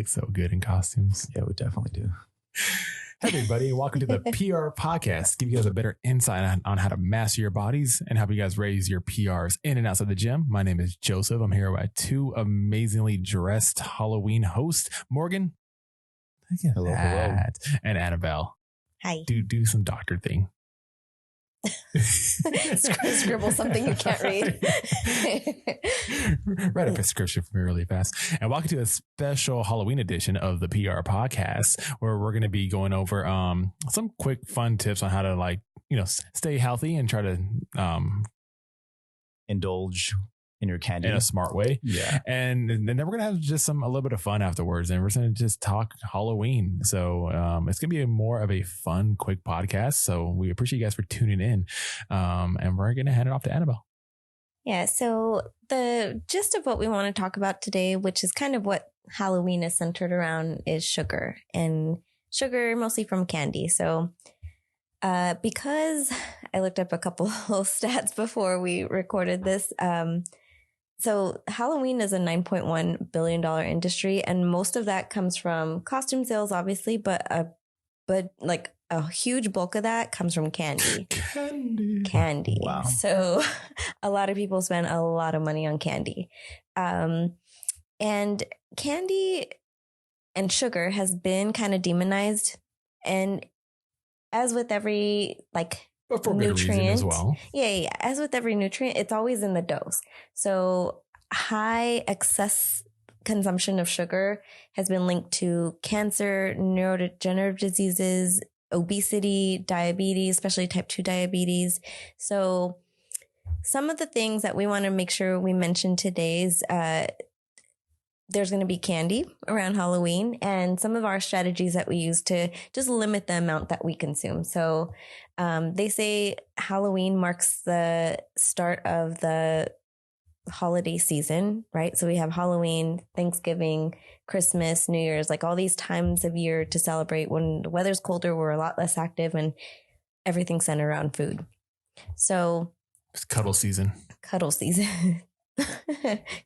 look so good in costumes. Yeah, we definitely do. Hey, everybody. Welcome to the PR podcast. Give you guys a better insight on how to master your bodies and help you guys raise your PRs in and outside the gym. My name is Joseph. I'm here with two amazingly dressed Halloween hosts, Morgan. Hello. And Anabel. Hi. Do some doctor thing. Scribble something you can't read. Write a prescription for me really fast. And welcome to a special Halloween edition of the PR podcast, where we're going to be going over some quick fun tips on how to stay healthy and try to indulge in your candy in a smart way. Yeah. And then we're going to have just a little bit of fun afterwards, and we're going to just talk Halloween. So it's going to be more of a fun, quick podcast. So we appreciate you guys for tuning in. And we're going to hand it off to Anabel. Yeah. So the gist of what we want to talk about today, which is kind of what Halloween is centered around, is sugar, and sugar mostly from candy. So because I looked up a couple of stats before we recorded this, so Halloween is a $9.1 billion industry, and most of that comes from costume sales, obviously, but like a huge bulk of that comes from candy. Candy. Wow. So a lot of people spend a lot of money on candy. And candy and sugar has been kind of demonized. And as with every but for good reason as well. Yeah. As with every nutrient, it's always in the dose. So high excess consumption of sugar has been linked to cancer, neurodegenerative diseases, obesity, diabetes, especially type 2 diabetes. So some of the things that we want to make sure we mention today is there's going to be candy around Halloween, and some of our strategies that we use to just limit the amount that we consume. So they say Halloween marks the start of the holiday season, right? So we have Halloween, Thanksgiving, Christmas, New Year's, like all these times of year to celebrate. When the weather's colder, we're a lot less active, and everything's centered around food. So it's cuddle season.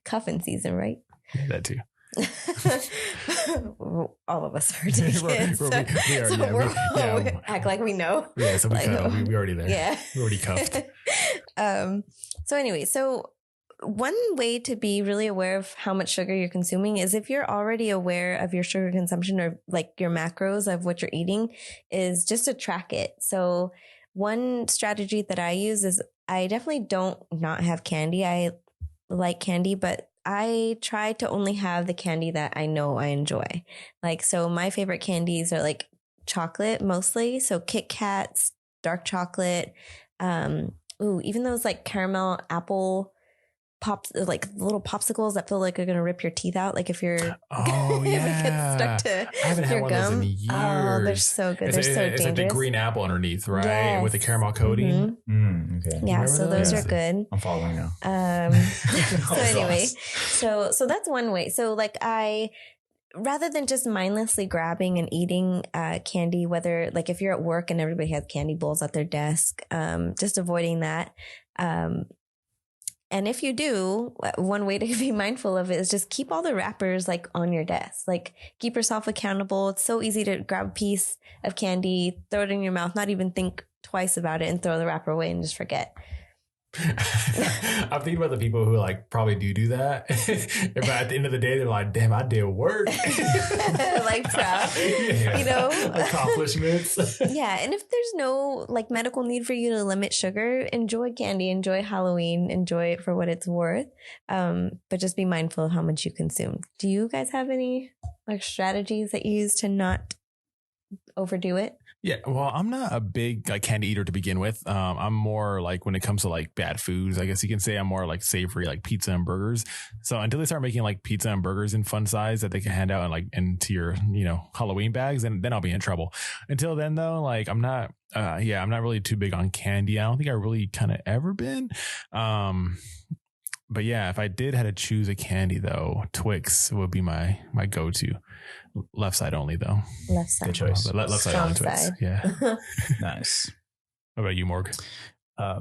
Cuffing season, right? Yeah, that too. All of us are taken. We act like we know. Yeah, so we already there. Yeah, we're already cuffed. So anyway, one way to be really aware of how much sugar you're consuming is if you're already aware of your sugar consumption, or like your macros of what you're eating, is just to track it. So one strategy that I use is I definitely don't not have candy. I like candy, but I try to only have the candy that I know I enjoy. So my favorite candies are like chocolate mostly. So Kit Kats, dark chocolate, even those like caramel apple pops, like little popsicles that feel like they're gonna rip your teeth out. Like if you're get stuck to I haven't had your one gum. of those in years. Oh, they're so good. They're so dangerous. It's like the green apple underneath, right? Yes. With the caramel coating. Mm-hmm. Okay. Yeah, so those are good. I'm following now. So anyway, so that's one way. So rather than just mindlessly grabbing and eating candy, whether like if you're at work and everybody has candy bowls at their desk, just avoiding that. And if you do, one way to be mindful of it is just keep all the wrappers like on your desk. Like keep yourself accountable. It's so easy to grab a piece of candy, throw it in your mouth, not even think twice about it, and throw the wrapper away and just forget. I'm thinking about the people who probably do that, but at the end of the day they're like, damn, I did work. Like proud. Accomplishments. Yeah, and if there's no medical need for you to limit sugar, enjoy candy, enjoy Halloween, enjoy it for what it's worth, but just be mindful of how much you consume. Do you guys have any strategies that you use to not overdo it? Yeah, well, I'm not a big candy eater to begin with. I'm more when it comes to bad foods, I guess you can say I'm more savory, pizza and burgers. So until they start making pizza and burgers in fun size that they can hand out and into your Halloween bags, and then I'll be in trouble. Until then though, I'm not really too big on candy. I don't think I really kind of ever been. But yeah, if I did had to choose a candy though, Twix would be my go-to. Left side only though. Left side. Good choice. Left side only Twix. Yeah. Nice. What about you, Morg?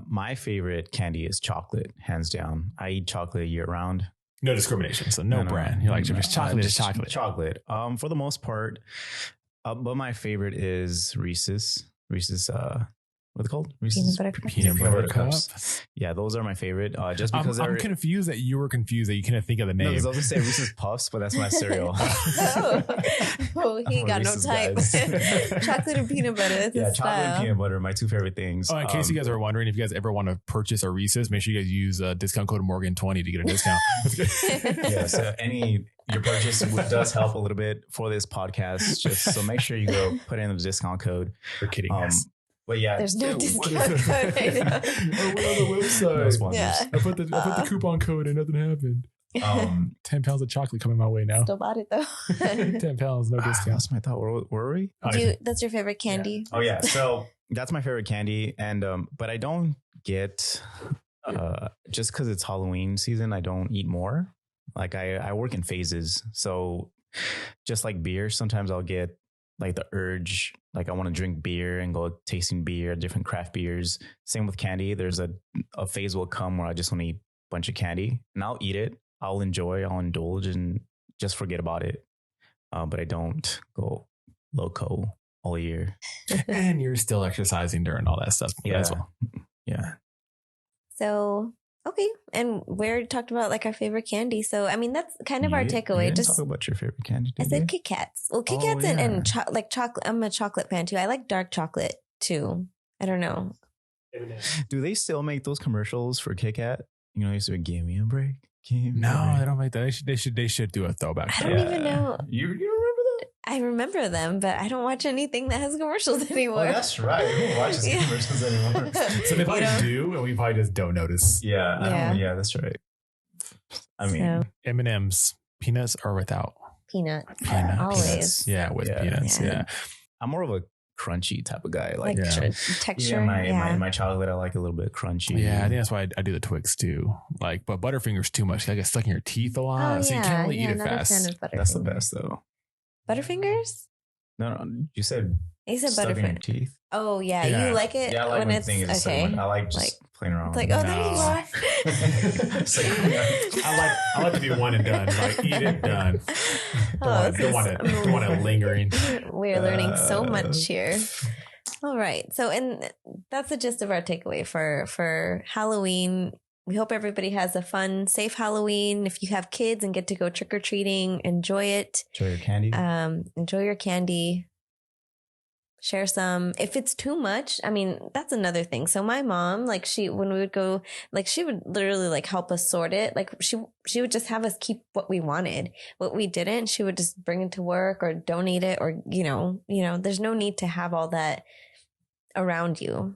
My favorite candy is chocolate, hands down. I eat chocolate year round. No discrimination. So no brand. You're like, if it's chocolate, it's chocolate. Chocolate. For the most part. But my favorite is Reese's. Reese's, what are they called? Reese's Peanut butter cups. Yeah, those are my favorite. Just because I'm confused that you were confused that you couldn't think of the name. No, because I was going to say Reese's Puffs, but that's my cereal. He got no type. Chocolate and peanut butter. Yeah, chocolate and peanut butter, my two favorite things. Oh, in case you guys are wondering, if you guys ever want to purchase a Reese's, make sure you guys use discount code Morgan20 to get a discount. Yeah, so your purchase does help a little bit for this podcast. Just so make sure you go put in the discount code. We're kidding. But yeah, there's no discount code right now. Or we're on the website. No yeah. I put the coupon code and nothing happened. 10 pounds of chocolate coming my way now. Still bought it though. 10 pounds, no discount. That's my thought. Where were we? That's your favorite candy? Yeah. Oh yeah. So that's my favorite candy. And, but I don't get, just cause it's Halloween season, I don't eat more. Like I work in phases. So just like beer, sometimes I'll get like the urge, like I want to drink beer and go tasting beer, different craft beers. Same with candy. There's a phase will come where I just want to eat a bunch of candy and I'll eat it. I'll enjoy, I'll indulge and just forget about it. But I don't go loco all year. And you're still exercising during all that stuff as well. Yeah. So, okay. And we already talked about like our favorite candy. So, I mean, that's kind of our takeaway. Just talk about your favorite candy. I said Kit Kats. Well, Kit Kats and chocolate. I'm a chocolate fan too. I like dark chocolate too. I don't know. Do they still make those commercials for Kit Kat? You know, they used to be, give me a break. No, they don't make that. They should do a throwback. I don't even know. You remember that? I remember them, but I don't watch anything that has commercials anymore. Oh, that's right. Who watches commercials anymore? So they probably do, and we probably just don't notice. Yeah, that's right. I mean, M&M's, peanuts or without? Peanuts. Always. Yeah, with peanuts. Yeah. I'm more of a crunchy type of guy. Like texture. My chocolate, I like a little bit crunchy. Yeah, I think that's why I do the Twix too. Like, but Butterfinger's too much. I get stuck in your teeth a lot, so you can't really eat it fast. That's the best though. Butterfingers? No, you said stuck in your teeth. Oh yeah, you like it? Yeah, I like when thing is okay. I like just playing around. It's like, oh, there you are. I like to be one and done. Like, eat it, done. Don't want it lingering. We're learning so much here. All right, so and that's the gist of our takeaway for Halloween. We hope everybody has a fun, safe Halloween. If you have kids and get to go trick or treating, enjoy it. Enjoy your candy. Enjoy your candy. Share some. If it's too much, I mean, that's another thing. So my mom, like when we would go, like she would literally like help us sort it. Like she would just have us keep what we wanted. What we didn't, she would just bring it to work or donate it, or you know, there's no need to have all that around you.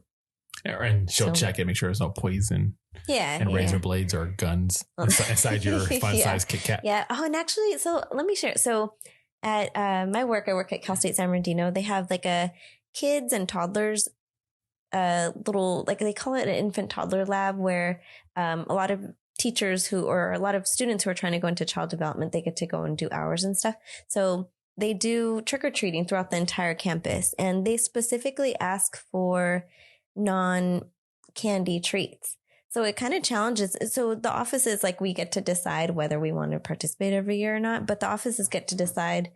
And she'll check it, make sure there's no poison. Yeah. And razor blades or guns inside your fun size Kit Kat. Yeah. Oh, and actually, so let me share. So at my work, I work at Cal State San Bernardino. They have like a kids and toddlers, little, like they call it an infant toddler lab, where a lot of teachers or a lot of students who are trying to go into child development, they get to go and do hours and stuff. So they do trick or treating throughout the entire campus, and they specifically ask for non-candy treats. So it kind of challenges. So the offices, like, we get to decide whether we want to participate every year or not, but the offices get to decide,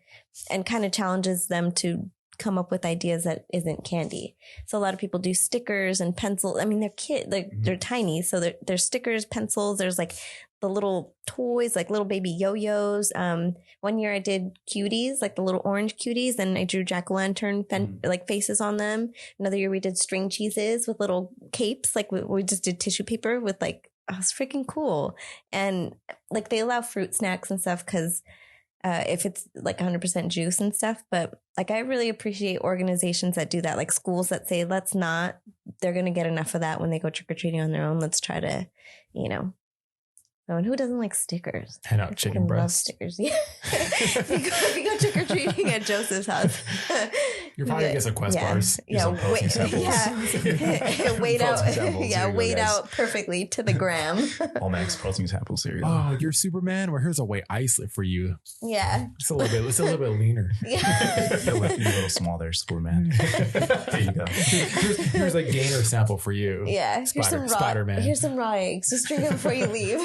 and kind of challenges them to come up with ideas that isn't candy. So a lot of people do stickers and pencils. I mean, they're tiny. So there's stickers, pencils. There's like the little toys, like little baby yo-yos. One year I did cuties, like the little orange cuties, and I drew jack-o'-lantern like faces on them. Another year we did string cheeses with little capes. Like we just did tissue paper with like, oh, it's freaking cool. And like they allow fruit snacks and stuff because if it's like 100% juice and stuff. But like, I really appreciate organizations that do that, like schools that say, let's not, they're going to get enough of that when they go trick-or-treating on their own. Let's try to, Oh, and who doesn't like stickers? Hand out chicken breasts. Stickers. Yeah. if you go trick-or-treating at Joseph's house. You're probably going to get some Quest bars. Protein samples. Weighed out perfectly to the gram. Allmax protein sample series. Oh, you're Superman? Well, here's a weight isolate for you. Yeah. It's a little bit leaner. Yeah. You're a little small there, Superman. There you go. Here's a gainer sample for you. Yeah. Spider-Man. Here's some raw eggs. Just drink it before you leave.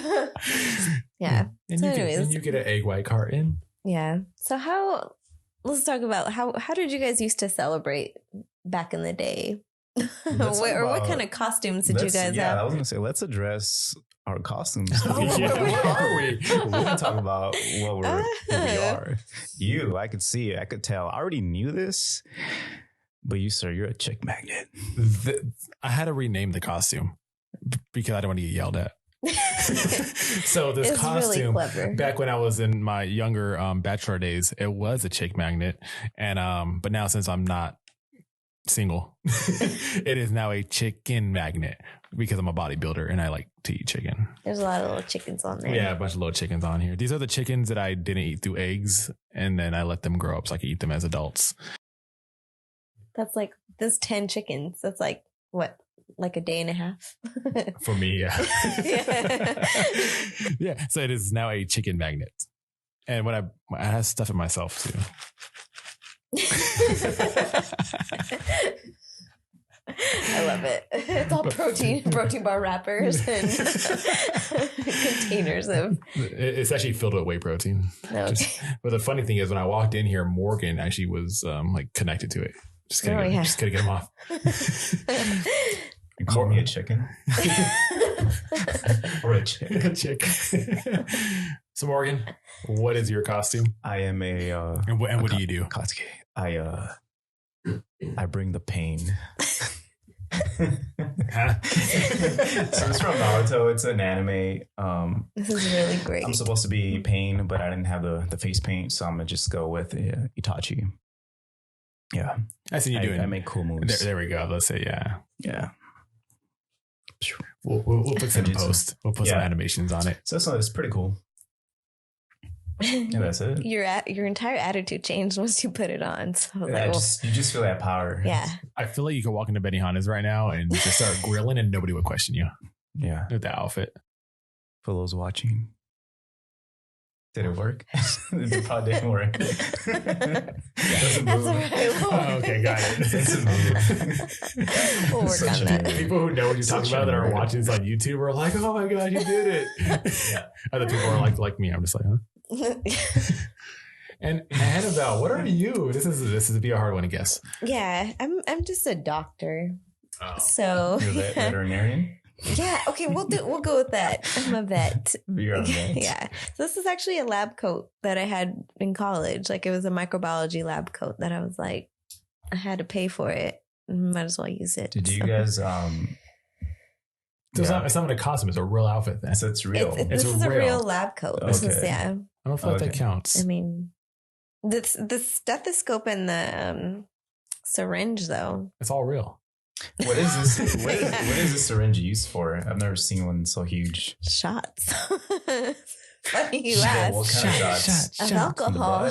Yeah. And So you anyways. can you get an egg white carton. Yeah. So let's talk about how did you guys used to celebrate back in the day? What kind of costumes did you guys have? I was gonna say, let's address our costumes. Where are we? We're gonna talk about who we are. I could see it. I could tell. I already knew this, but you, sir, you're a chick magnet. I had to rename the costume because I don't want to get yelled at. So this It's costume, really clever. back when I was in my younger bachelor days, it was a chick magnet, and but now since I'm not single, it is now a chicken magnet because I'm a bodybuilder and I like to eat chicken. There's a lot of little chickens on there. Yeah, a bunch of little chickens on here. These are the chickens that I didn't eat through eggs, and then I let them grow up so I could eat them as adults. That's like there's 10 chickens. That's like what? Like a day and a half. For me, yeah. Yeah. Yeah. So it is now a chicken magnet. And when I have stuff in myself too. I love it. It's all protein bar wrappers and containers of. It's actually filled with whey protein. Okay. But the funny thing is, when I walked in here, Morgan actually was like connected to it. Just couldn't get him off. You call me a chicken? Or a chick? A chick. So Morgan, what is your costume? I am a and what do you do? Katsuki. I bring the pain. Huh? So it's from Naruto. It's an anime. This is really great. I'm supposed to be Pain, but I didn't have the face paint, so I'm gonna just go with Itachi. Yeah, I see you doing. I make cool moves. There we go. Let's say Yeah. We'll put some in post. We'll put some animations on it. So it's pretty cool. And that's it. Your entire attitude changed once you put it on. So I was like, you just feel that power. yeah. I feel like you could walk into Benihana's right now and just start grilling and nobody would question you. Yeah. With that outfit. For those watching. Did it work? It probably didn't work. That's all right. Okay, got it. We'll work on that. People who know what you're talking about that are watching this on YouTube are like, oh my God, you did it. Yeah. Other people are like me. I'm just like, huh? And Anabel, what are you? This is be a hard one to guess. Yeah, I'm just a doctor. Oh. So You're the veterinarian? Yeah, okay, we'll go with that. I'm a vet. You're a vet. Yeah. So this is actually a lab coat that I had in college. Like it was a microbiology lab coat that I was like, I had to pay for it. Might as well use it. Did you guys It's not even a costume, it's a real outfit then. So it's real. This is a real lab coat. This is I don't feel like that counts. I mean the stethoscope and the syringe though. It's all real. What is this? What is this syringe used for? I've never seen one so huge. Shots. Funny you asked. What kind of shots? Of alcohol.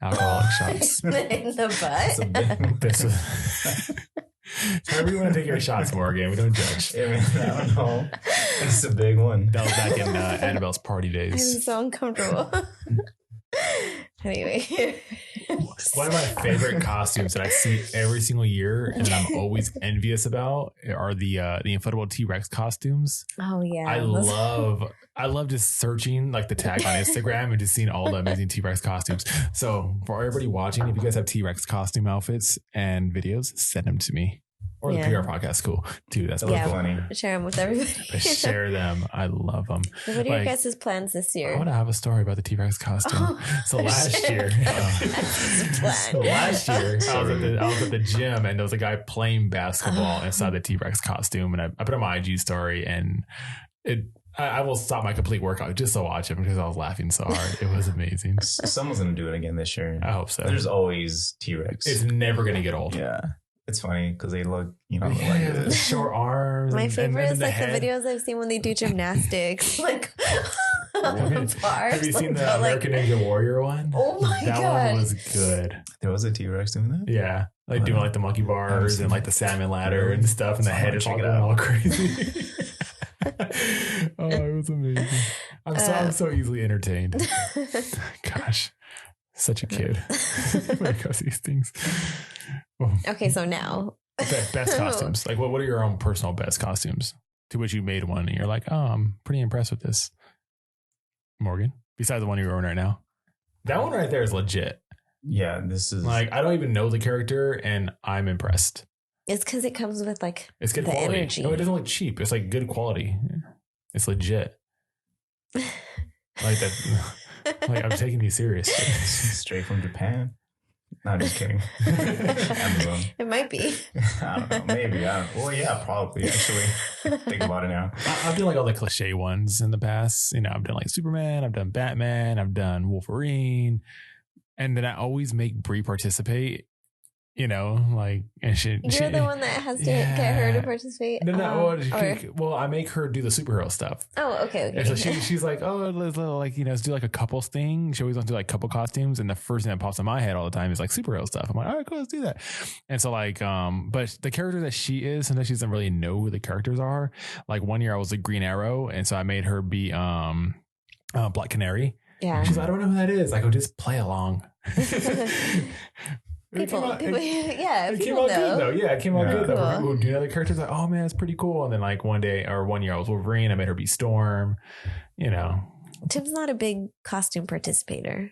Alcoholic shots. In the butt. However you want to take your shots, Morgan. We don't judge. I don't know. It's a big one. That was back in Annabelle's party days. I'm so uncomfortable. Anyway. One of my favorite costumes that I see every single year and that I'm always envious about are the inflatable T-Rex costumes. Oh yeah. I love just searching like the tag on Instagram and just seeing all the amazing T-Rex costumes. So for everybody watching, if you guys have T-Rex costume outfits and videos, send them to me. Or the PR podcast, cool too. That's funny. Share them with everybody. Share them. I love them. What are your guys' plans this year? I want to have a story about the T-Rex costume. So last year, I was at the gym and there was a guy playing basketball inside the T-Rex costume, and I put on my IG story, and I will stop my complete workout just to watch him because I was laughing so hard. It was amazing. Someone's gonna do it again this year. I hope so. There's always T-Rex. It's never gonna get old. Yeah. It's funny because they look, like this. Short arms. My favorite is the like the videos I've seen when they do gymnastics. Like have you seen the American Ninja Warrior one? Oh my God. That one was good. There was a T-Rex doing that? Yeah. Like doing like the monkey bars and like the salmon ladder and stuff, and the head is all crazy. Oh, it was amazing. I'm so easily entertained. Gosh. Such a kid when it comes to these things. Okay, so now best costumes. Like, what are your own personal best costumes? To which you made one, and you're like, oh, I'm pretty impressed with this. Morgan, besides the one you're wearing right now. That one right there is legit. Yeah, this is Like, I don't even know the character, and I'm impressed. It's because it comes with like It's good the quality. energy. No, it doesn't look cheap. It's like good quality. It's legit. Like that. Like, I'm taking you serious. straight from Japan. No, just kidding. Amazon. It might be. I don't know. Maybe. Well, yeah, probably. Actually, think about it now. I've done like all the cliche ones in the past. You know, I've done like Superman, I've done Batman, I've done Wolverine, and then I always make Brie participate. You know, like, and You're the one that has to get her to participate. Well, I make her do the superhero stuff. Oh, okay. And so she's like, oh, let's do like a couples thing. She always wants to do like couple costumes, and the first thing that pops in my head all the time is like superhero stuff. I'm like, all right, cool, let's do that. And so like, but the character that she is, sometimes she doesn't really know who the characters are. Like one year I was a Green Arrow, and so I made her be Black Canary. Yeah. She's like, I don't know who that is. I go, just play along. People, yeah, it came out good though. Yeah, it came out good though. Cool. People would do other characters like, oh man, it's pretty cool. And then like one year I was Wolverine. I made her be Storm. You know, Tim's not a big costume participator.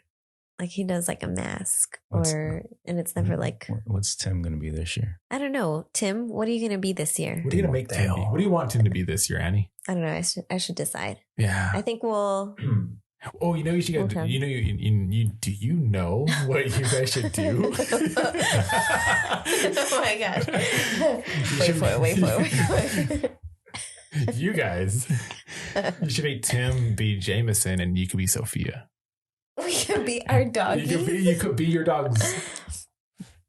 Like he does like a mask and it's never like. What's Tim going to be this year? I don't know, Tim. What are you going to be this year? What are you going to make Tim be? What do you want Tim to be this year, Annie? I don't know. I should decide. Yeah, I think we'll. Oh, you know you should get. Okay. You know you do you know what you guys should do? Oh my gosh! Wait for it. You guys, you should make Tim be Jameson, and you could be Sophia. We could be our dog. You could be your dogs.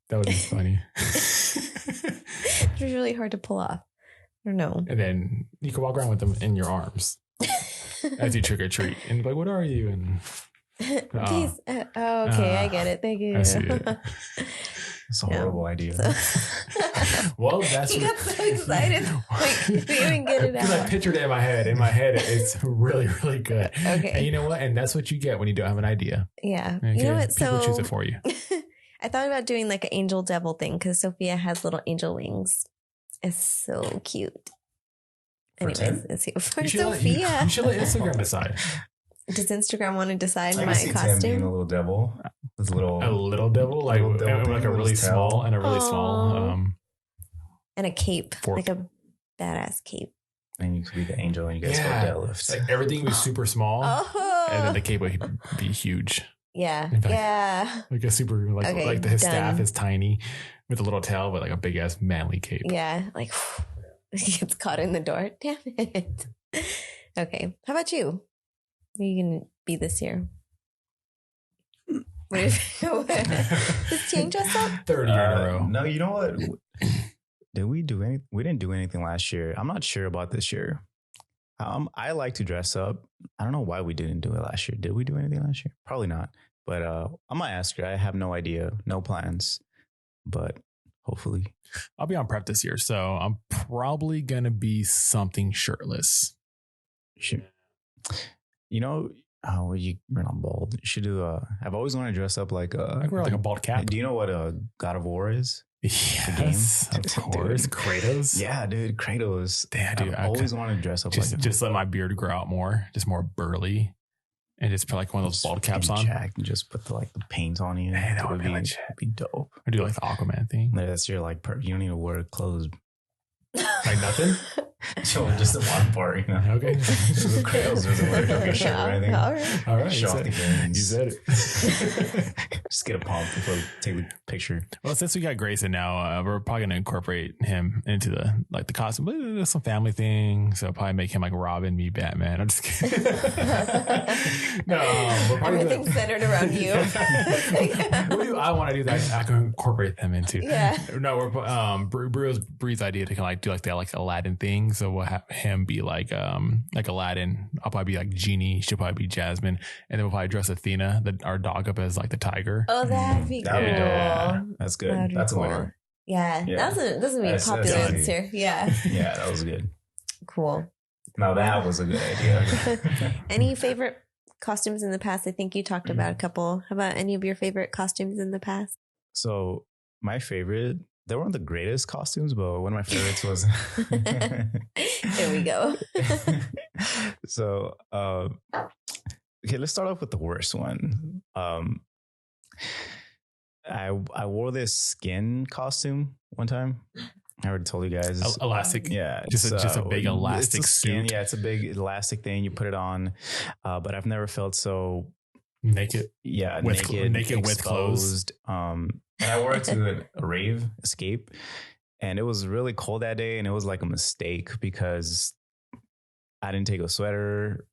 That would be funny. It's really hard to pull off. I don't know. And then you could walk around with them in your arms as you trick or treat, and be like, "What are you?" And Please. Okay, I get it. Thank you. I see it. It's a horrible idea. Well, that's You got so excited. Like, you didn't even get it because I out. pictured it in my head. In my head, it's really, really good. Okay. And you know what? And that's what you get when you don't have an idea. Yeah. Okay? You know what? People So choose it for you. I thought about doing like an angel devil thing because Sophia has little angel wings. It's so cute. Anyways, it's for You should Sophia. you should let Instagram decide. Does Instagram want to decide I my can see Tim being a costume? little devil. This A little devil, like Little devil like a thing really with his small tail. and a really small. And a cape, Fork. like a badass cape. and you could be the angel, and you guys Yeah. go deadlift. Like everything was super small, and then the cape would be huge. Yeah, In fact, yeah, Like a super Okay, like his staff done. is tiny with a little tail, but like a big ass manly cape. yeah. Like it gets caught in the door. Damn it. Okay, how about you? What are you gonna be this year? Does Chang dress up? Third year in a row. No, you know what? Did we do any? We didn't do anything last year. I'm not sure about this year. I like to dress up. I don't know why we didn't do it last year. Did we do anything last year? Probably not. But I might ask her. I have no idea, no plans. But hopefully, I'll be on prep this year, so I'm probably gonna be something shirtless. sure. You know, you're not bald. You should do. I've always wanted to dress up like I can wear like a bald cap. Do you know what a God of War is? Yes, of course. Kratos. Yeah, dude, Kratos. Damn, dude, I've always wanted to dress up like him. just let my beard grow out more, just more burly, and just put like one of those bald caps on. Jack, and just put the paint on you. Man, that It would be legit. be dope. Or do like the Aquaman thing, That's your you don't need to wear clothes. like nothing. So just the one part, you know. Okay, The Kratos doesn't wear a shirt or anything. All right. all right. Show off the games. You said it. Just get a pump before we take the picture. Well, since we got Grayson now, we're probably gonna incorporate him into the costume. But there's some family thing, so probably make him like Robin, me Batman. I'm just kidding. No, we're probably Everything's centered around you. What do I want to do that I can incorporate them into? Yeah. No, we're Bree's idea to kind of do like the Aladdin thing. So we'll have him be like Aladdin. I'll probably be like Genie. She'll probably be Jasmine, and then we'll probably dress Athena, our dog, up as like the tiger. Oh, that'd be cool. That'd be dope. Yeah. That's good. That'd be That's cool. a winner. Yeah, Yeah. that's gonna be a That's popular done. answer. Yeah, Yeah, that was good. cool. Now that was a good idea. Any favorite costumes in the past? I think you talked about a couple. How about any of your favorite costumes in the past? So my favorite, they weren't the greatest costumes, but one of my favorites was. There we go. So Okay, let's start off with the worst one. I wore this skin costume one time. I already told you guys. Elastic. Yeah. Just a big elastic suit. Yeah, it's a big elastic thing. You put it on. But I've never felt so naked. Yeah, naked with clothes. And I wore it to a rave escape. And it was really cold that day. And it was like a mistake because I didn't take a sweater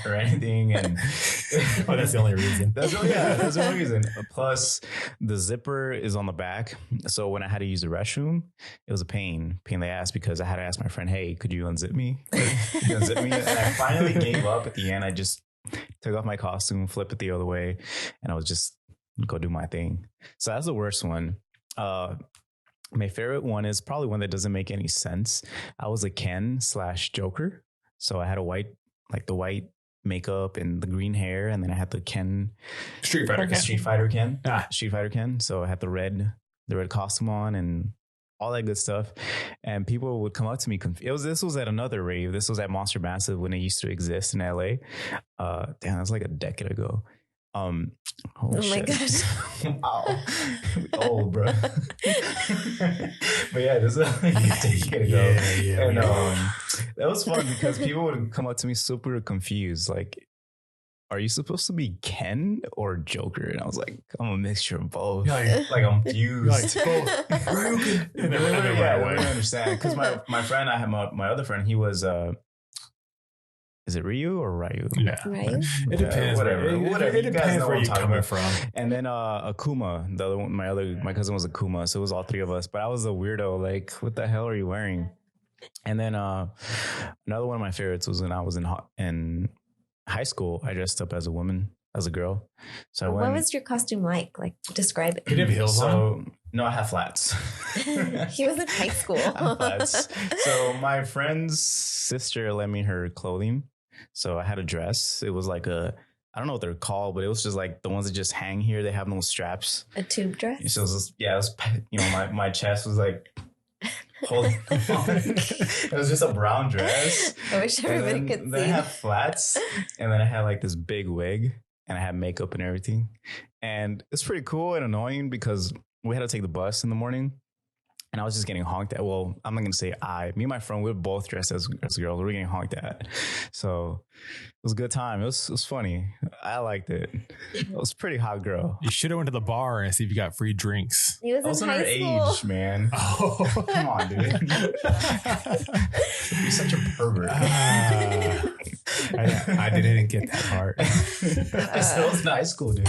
or anything. And that's the only reason. That's the only reason. Plus, the zipper is on the back. So when I had to use the restroom, it was a pain in the ass because I had to ask my friend, hey, could you unzip me? And I finally gave up at the end. I just took off my costume, flipped it the other way, and I was just go do my thing. So that's the worst one. My favorite one is probably one that doesn't make any sense. I was a Ken/Joker. So I had the white makeup and the green hair, and then I had the Street Fighter Ken. So I had the red costume on and all that good stuff. And people would come up to me. This was at another rave. This was at Monster Massive when it used to exist in LA. Damn, that was like a decade ago. Oh my gosh. Wow. Old, bro. But yeah, this is a decade ago. Yeah. And that was fun because people would come up to me super confused. Like, are you supposed to be Ken or Joker? And I was like, I'm a mixture of both. Like I'm fused. Both. I don't understand. Because my friend, I had my other friend, he was is it Ryu or Ryu? Yeah. Ryu? It depends. Whatever. It depends where you're coming from. And then Akuma, the other one, my cousin was Akuma, so it was all three of us. But I was a weirdo. Like, what the hell are you wearing? And then another one of my favorites was when I was in high school. I dressed up as a woman, as a girl. So what was your costume like? Like, describe it. Did you have heels on? No, I have flats. He was in high school. I have flats. So my friend's sister lent me her clothing. So I had a dress. It was like I don't know what they're called, but it was just like the ones that just hang here. They have no straps. A tube dress? So it was my chest was like holding on. It was just a brown dress. I wish everybody could see. Then I had flats, and then I had like this big wig, and I had makeup and everything. And it's pretty cool and annoying because we had to take the bus in the morning. And I was just getting honked at. Well, I'm not going to say me and my friend, we were both dressed as girls. We were getting honked at. So it was a good time. It was funny. I liked it. It was a pretty hot girl. You should have went to the bar and see if you got free drinks. He was in high school. Age, man. Oh, come on, dude. You're such a pervert. I didn't get that part. I still was in high school, dude.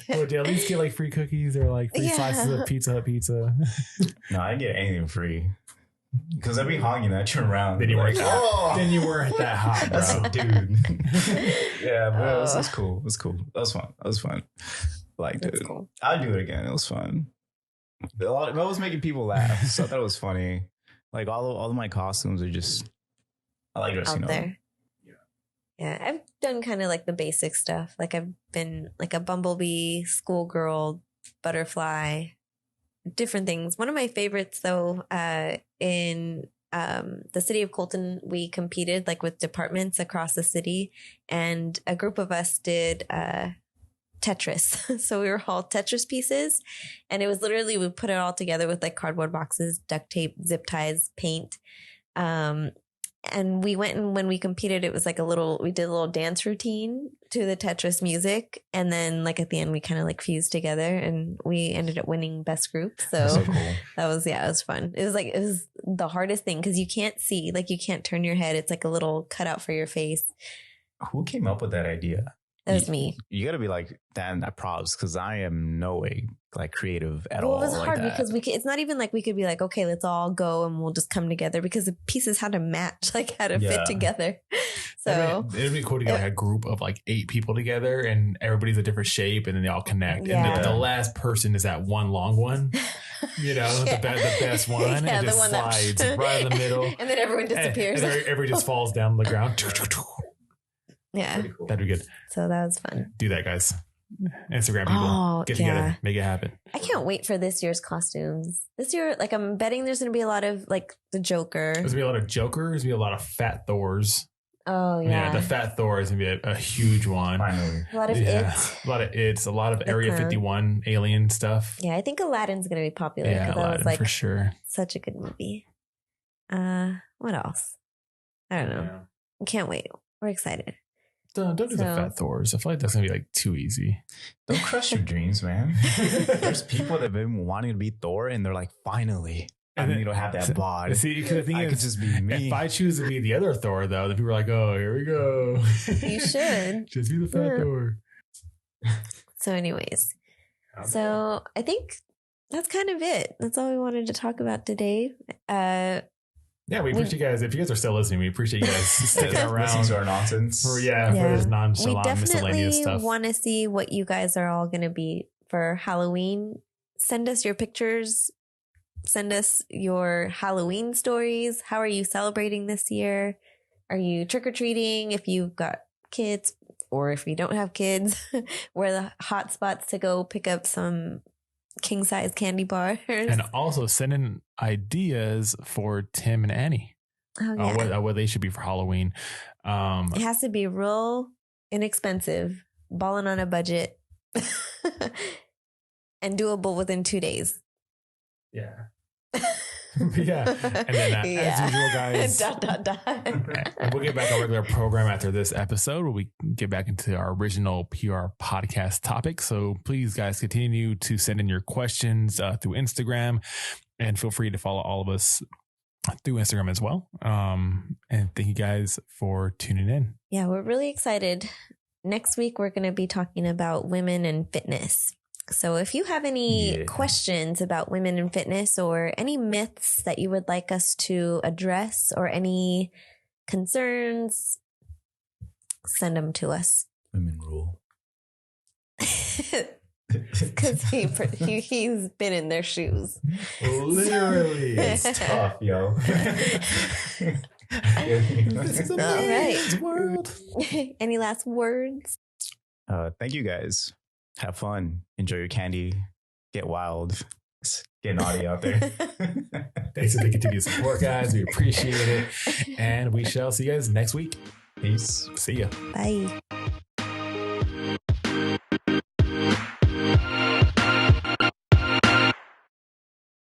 Or did you at least get like free cookies or like free slices of pizza? No, I didn't get anything free. Because I'd be honking at you around. Then you weren't that hot, bro. That's dude. Yeah, but it was cool. It was cool. That was fun. Like, dude, cool. I'd do it again. It was fun. It was making people laugh. So I thought it was funny. Like all of my costumes are just, I like dressing out there. Yeah, I've done kind of like the basic stuff. Like I've been like a bumblebee, schoolgirl, butterfly, different things. One of my favorites though, in the city of Colton, we competed like with departments across the city, and a group of us did Tetris. So we were all Tetris pieces, and it was literally, we put it all together with like cardboard boxes, duct tape, zip ties, paint. And we went, and when we competed, it was like we did a little dance routine to the Tetris music. And then like at the end, we kind of like fused together, and we ended up winning best group. So cool. That was, it was fun. It was the hardest thing because you can't see, like you can't turn your head. It's like a little cutout for your face. Who came up with that idea? That was me. You got to be like, damn, props, because I am no way like creative at all. Well, it was like hard that. because it's not even like we could be like, okay, let's all go and we'll just come together, because the pieces had to match, like had to fit together. So it'd be cool to get like a group of like 8 people together, and everybody's a different shape, and then they all connect. Yeah. And the last person is that one long one, the best one, and just one slides right in the middle, and then everyone disappears. And everybody just falls down to the ground. Yeah, cool. That'd be good. So that was fun. Do that, guys. Instagram people, get together, make it happen. I can't wait for this year's costumes. This year, like I'm betting there's going to be a lot of like the Joker. There's going to be a lot of Jokers. There's going to be a lot of fat Thors. Oh Yeah, the Fat Thor is gonna be a huge one. Finally. a lot of Yeah, it. a lot of it's a lot of The Area clown. 51 alien stuff. Yeah, I think Aladdin's gonna be popular Yeah, because that Aladdin was like for sure. such a good movie. What else? I don't know. Yeah. Can't wait. We're excited. Don't do the So- Fat Thors. I feel like that's gonna be like too easy. Don't crush your dreams, man. There's people that have been wanting to be Thor, and they're like, finally, I And need to have that bod. See, because the thing I could is, just be me. if I choose to be the other Thor, though, then people are like, "Oh, here we go." You should. just be the Fat Yeah. Thor. So, anyways, so I think that's kind of it. That's all we wanted to talk about today. Yeah, we appreciate you guys. If you guys are still listening, we appreciate you guys sticking Listening around to our nonsense. for Yeah. this We nonchalant miscellaneous definitely stuff. want to see what you guys are all going to be for Halloween. Send us your pictures. Send us your Halloween stories. How are you celebrating this year? Are you trick-or-treating if you've got kids, or if you don't have kids? Where are the hot spots to go pick up some king-size candy bars? And also send in ideas for Tim and Annie. Oh, yeah. What they should be for Halloween. It has to be real inexpensive, balling on a budget, and doable within 2 days. Yeah. Yeah. And then as usual, guys, we'll get back on regular program after this episode where we get back into our original PR podcast topic. So please, guys, continue to send in your questions through Instagram, and feel free to follow all of us through Instagram as well. And thank you guys for tuning in. Yeah, we're really excited. Next week, we're going to be talking about women and fitness. So if you have any questions about women in fitness, or any myths that you would like us to address, or any concerns, send them to us. Women rule. Because he's been in their shoes. Literally. It's tough, yo. This is a All man's right. world. Any last words? Thank you, guys. Have fun. Enjoy your candy. Get wild. Get naughty out there. Thanks for the continued support, guys. We appreciate it. And we shall see you guys next week. Peace. See ya. Bye.